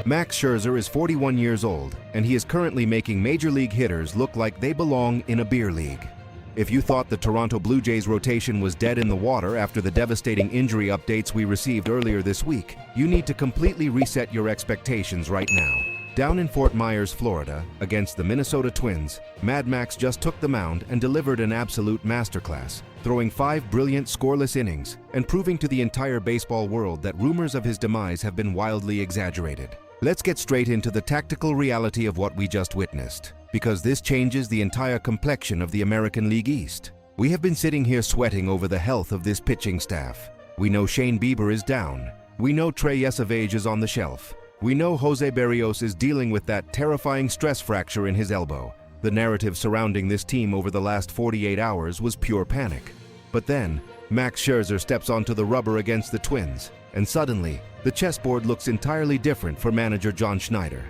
Max Scherzer is 41 years old, and he is currently making major league hitters look like they belong in a beer league. If you thought the Toronto Blue Jays rotation was dead in the water after the devastating injury updates we received earlier this week, you need to completely reset your expectations right now. Down in Fort Myers, Florida, against the Minnesota Twins, Mad Max just took the mound and delivered an absolute masterclass, throwing 5 brilliant scoreless innings and proving to the entire baseball world that rumors of his demise have been wildly exaggerated. Let's get straight into the tactical reality of what we just witnessed, because this changes the entire complexion of the American League East. We have been sitting here sweating over the health of this pitching staff. We know Shane Bieber is down. We know Trey Yesavage is on the shelf. We know Jose Berrios is dealing with that terrifying stress fracture in his elbow. The narrative surrounding this team over the last 48 hours was pure panic. But then, Max Scherzer steps onto the rubber against the Twins, and suddenly, the chessboard looks entirely different for manager John Schneider.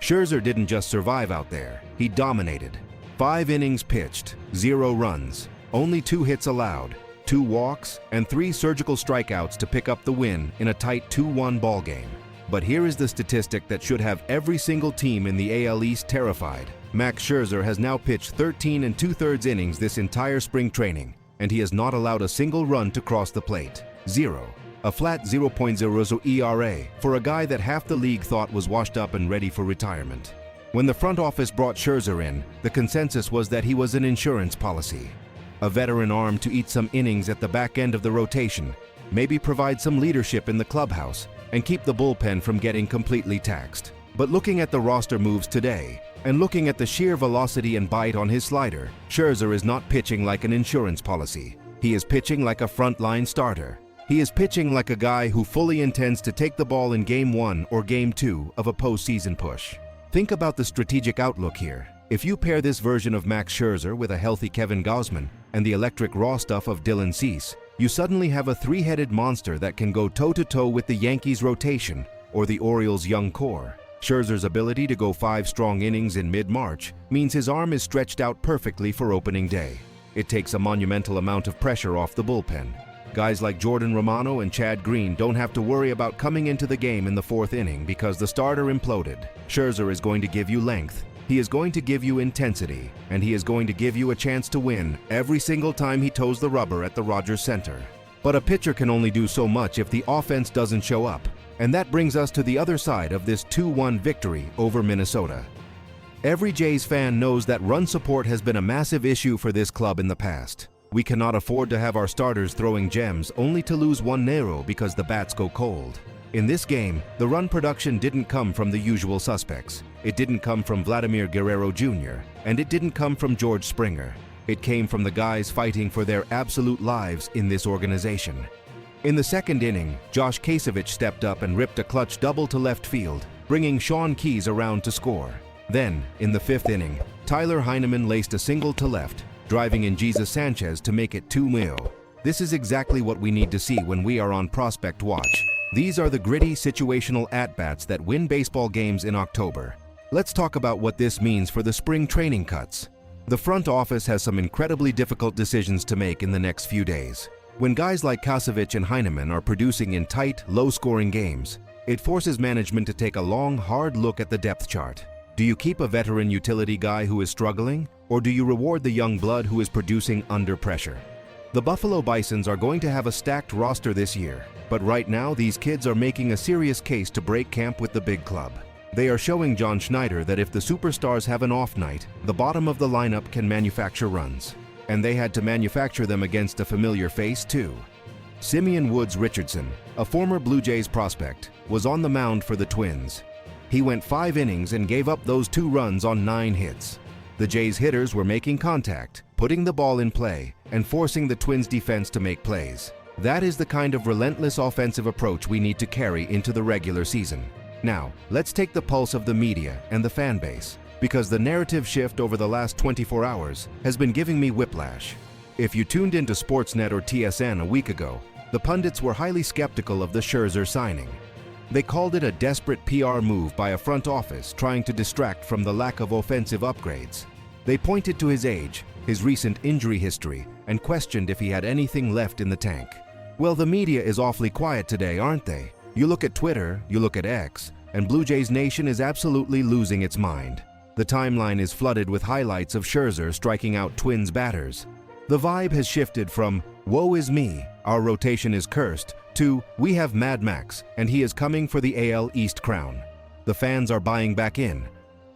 Scherzer didn't just survive out there, he dominated. 5 innings pitched, 0 runs, only 2 hits allowed, 2 walks, and 3 surgical strikeouts to pick up the win in a tight 2-1 ballgame. But here is the statistic that should have every single team in the AL East terrified. Max Scherzer has now pitched 13 2/3 innings this entire spring training, and he has not allowed a single run to cross the plate. 0. A flat 0.00 ERA for a guy that half the league thought was washed up and ready for retirement. When the front office brought Scherzer in, the consensus was that he was an insurance policy. A veteran arm to eat some innings at the back end of the rotation, maybe provide some leadership in the clubhouse, and keep the bullpen from getting completely taxed. But looking at the roster moves today, and looking at the sheer velocity and bite on his slider, Scherzer is not pitching like an insurance policy. He is pitching like a frontline starter. He is pitching like a guy who fully intends to take the ball in Game 1 or Game 2 of a postseason push. Think about the strategic outlook here. If you pair this version of Max Scherzer with a healthy Kevin Gausman and the electric raw stuff of Dylan Cease, you suddenly have a 3-headed monster that can go toe-to-toe with the Yankees' rotation or the Orioles' young core. Scherzer's ability to go 5 strong innings in mid-March means his arm is stretched out perfectly for opening day. It takes a monumental amount of pressure off the bullpen. Guys like Jordan Romano and Chad Green don't have to worry about coming into the game in the 4th inning because the starter imploded. Scherzer is going to give you length. He is going to give you intensity, and he is going to give you a chance to win every single time he toes the rubber at the Rogers Center. But a pitcher can only do so much if the offense doesn't show up, and that brings us to the other side of this 2-1 victory over Minnesota. Every Jays fan knows that run support has been a massive issue for this club in the past. We cannot afford to have our starters throwing gems only to lose 1-0 because the bats go cold. In this game, the run production didn't come from the usual suspects. It didn't come from Vladimir Guerrero Jr., and it didn't come from George Springer. It came from the guys fighting for their absolute lives in this organization. In the 2nd inning, Josh Kasevich stepped up and ripped a clutch double to left field, bringing Sean Keyes around to score. Then, in the 5th inning, Tyler Heineman laced a single to left, driving in Jesus Sanchez to make it 2-0. This is exactly what we need to see when we are on prospect watch. These are the gritty, situational at-bats that win baseball games in October. Let's talk about what this means for the spring training cuts. The front office has some incredibly difficult decisions to make in the next few days. When guys like Kasevich and Heineman are producing in tight, low-scoring games, it forces management to take a long, hard look at the depth chart. Do you keep a veteran utility guy who is struggling, or do you reward the young blood who is producing under pressure? The Buffalo Bisons are going to have a stacked roster this year, but right now these kids are making a serious case to break camp with the big club. They are showing John Schneider that if the superstars have an off night, the bottom of the lineup can manufacture runs. And they had to manufacture them against a familiar face too. Simeon Woods Richardson, a former Blue Jays prospect, was on the mound for the Twins. He went 5 innings and gave up those 2 runs on 9 hits. The Jays hitters were making contact, putting the ball in play, and forcing the Twins defense to make plays. That is the kind of relentless offensive approach we need to carry into the regular season. Now, let's take the pulse of the media and the fan base, because the narrative shift over the last 24 hours has been giving me whiplash. If you tuned into Sportsnet or TSN a week ago, the pundits were highly skeptical of the Scherzer signing. They called it a desperate PR move by a front office trying to distract from the lack of offensive upgrades. They pointed to his age, his recent injury history, and questioned if he had anything left in the tank. Well, the media is awfully quiet today, aren't they? You look at Twitter, you look at X, and Blue Jays Nation is absolutely losing its mind. The timeline is flooded with highlights of Scherzer striking out Twins batters. The vibe has shifted from, "Woe is me, our rotation is cursed," to, "We have Mad Max, and he is coming for the AL East crown." The fans are buying back in.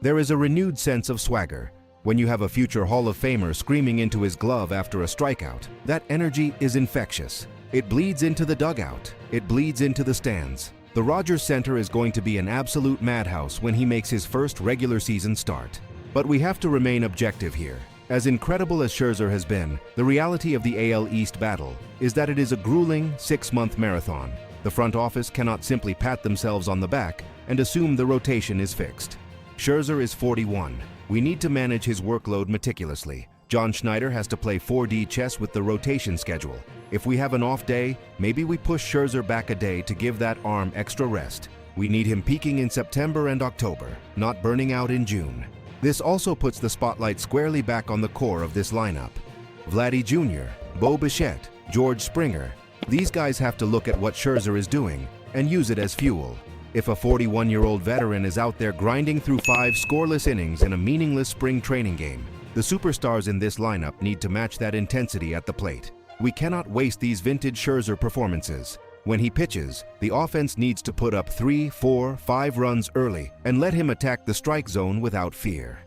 There is a renewed sense of swagger. When you have a future Hall of Famer screaming into his glove after a strikeout, that energy is infectious. It bleeds into the dugout. It bleeds into the stands. The Rogers Center is going to be an absolute madhouse when he makes his first regular season start. But we have to remain objective here. As incredible as Scherzer has been, the reality of the AL East battle is that it is a grueling 6-month marathon. The front office cannot simply pat themselves on the back and assume the rotation is fixed. Scherzer is 41. We need to manage his workload meticulously. John Schneider has to play 4D chess with the rotation schedule. If we have an off day, maybe we push Scherzer back a day to give that arm extra rest. We need him peaking in September and October, not burning out in June. This also puts the spotlight squarely back on the core of this lineup. Vladdy Jr., Bo Bichette, George Springer. These guys have to look at what Scherzer is doing and use it as fuel. If a 41-year-old veteran is out there grinding through 5 scoreless innings in a meaningless spring training game, the superstars in this lineup need to match that intensity at the plate. We cannot waste these vintage Scherzer performances. When he pitches, the offense needs to put up 3, 4, 5 runs early and let him attack the strike zone without fear.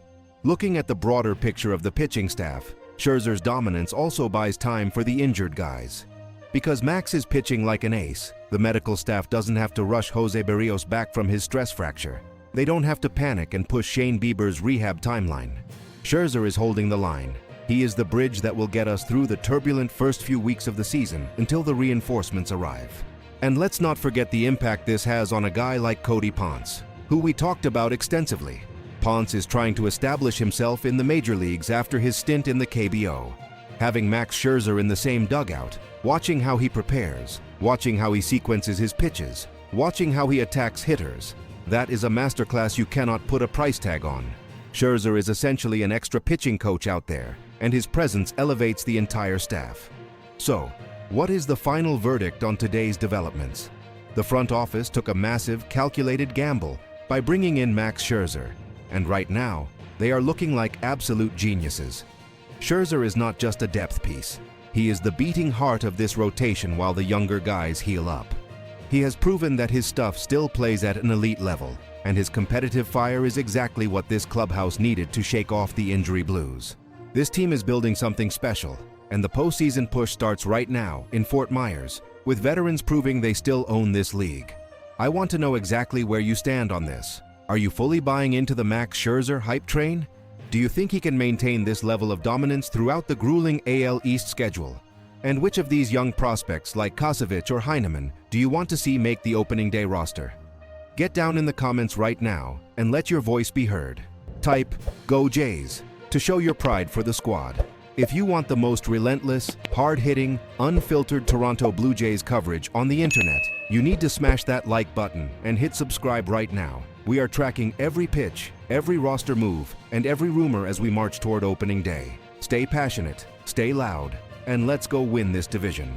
Looking at the broader picture of the pitching staff, Scherzer's dominance also buys time for the injured guys. Because Max is pitching like an ace, the medical staff doesn't have to rush Jose Berrios back from his stress fracture. They don't have to panic and push Shane Bieber's rehab timeline. Scherzer is holding the line. He is the bridge that will get us through the turbulent first few weeks of the season until the reinforcements arrive. And let's not forget the impact this has on a guy like Cody Ponce, who we talked about extensively. Ponce is trying to establish himself in the major leagues after his stint in the KBO. Having Max Scherzer in the same dugout, watching how he prepares, watching how he sequences his pitches, watching how he attacks hitters, that is a masterclass you cannot put a price tag on. Scherzer is essentially an extra pitching coach out there, and his presence elevates the entire staff. So, what is the final verdict on today's developments? The front office took a massive, calculated gamble by bringing in Max Scherzer, and right now, they are looking like absolute geniuses. Scherzer is not just a depth piece. He is the beating heart of this rotation while the younger guys heal up. He has proven that his stuff still plays at an elite level, and his competitive fire is exactly what this clubhouse needed to shake off the injury blues. This team is building something special, and the postseason push starts right now in Fort Myers, with veterans proving they still own this league. I want to know exactly where you stand on this. Are you fully buying into the Max Scherzer hype train? Do you think he can maintain this level of dominance throughout the grueling AL East schedule? And which of these young prospects like Kosevich or Heineman do you want to see make the opening day roster? Get down in the comments right now and let your voice be heard. Type "Go Jays" to show your pride for the squad. If you want the most relentless, hard-hitting, unfiltered Toronto Blue Jays coverage on the internet, you need to smash that like button and hit subscribe right now. We are tracking every pitch, every roster move, and every rumor as we march toward opening day. Stay passionate, stay loud, and let's go win this division.